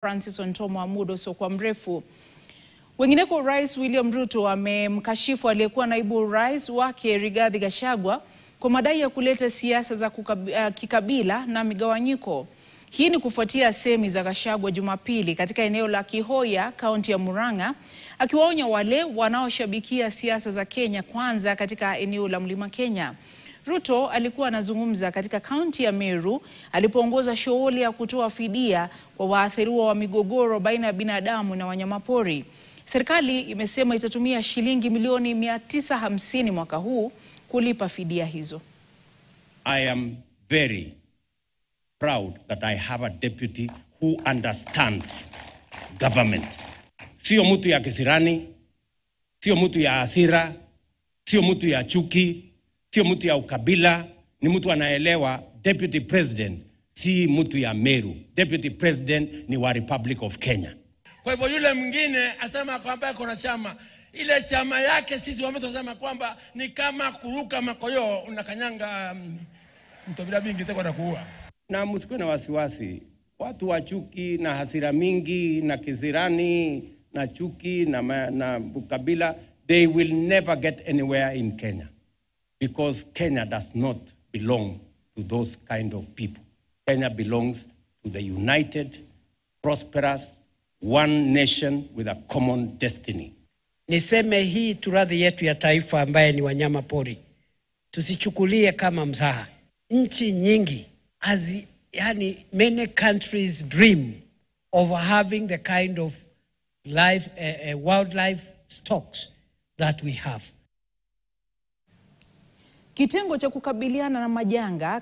Francis Ontomo Amudo kwa mrefu. Wengineko, Rais William Ruto amemkashifu aliyekuwa naibu rais wake Rigathi Gachagua kwa madai ya kuleta siasa za kikabila na migawanyiko. Hii ni kufuatia semi za Gachagua Jumapili katika eneo la Kihoya, kaunti ya Murang'a, akiwaonya wale wanaoshabikia siasa za Kenya Kwanza katika eneo la Mlima Kenya. Ruto alikuwa anazungumza katika kaunti ya Meru alipoongoza shughuli ya kutoa fidia kwa waathiriwa wa migogoro baina ya binadamu na wanyamapori. Serikali imesema itatumia shilingi milioni 950 mwaka huu kulipa fidia hizo. I am very proud that I have a deputy who understands government. Sio mtu ya kisirani, sio mtu ya hasira, sio mtu ya chuki, sio mtu ya ukabila, ni mtu anaelewa. Deputy President si mtu ya Meru. Deputy President ni wa Republic of Kenya. Kwa hivyo yule mwingine asema kwamba kuna chama, ile chama yake sisi wametusema kwamba ni kama kuruka makoyo unakanyanga mtobila mingi teko na kuua. Na msikuwe na wasiwasi. Watu wa chuki na hasira mingi na kisirani na chuki na ukabila, they will never get anywhere in Kenya. Because Kenya does not belong to those kind of people. Kenya belongs to the united, prosperous, one nation with a common destiny. Niseme hii turadhi yetu ya taifa ambaye ni wanyama pori, tusichukulie kama mzaha. Nchi nyingi, many countries dream of having the kind of wildlife stocks that we have. Kitengo cha kukabiliana na majanga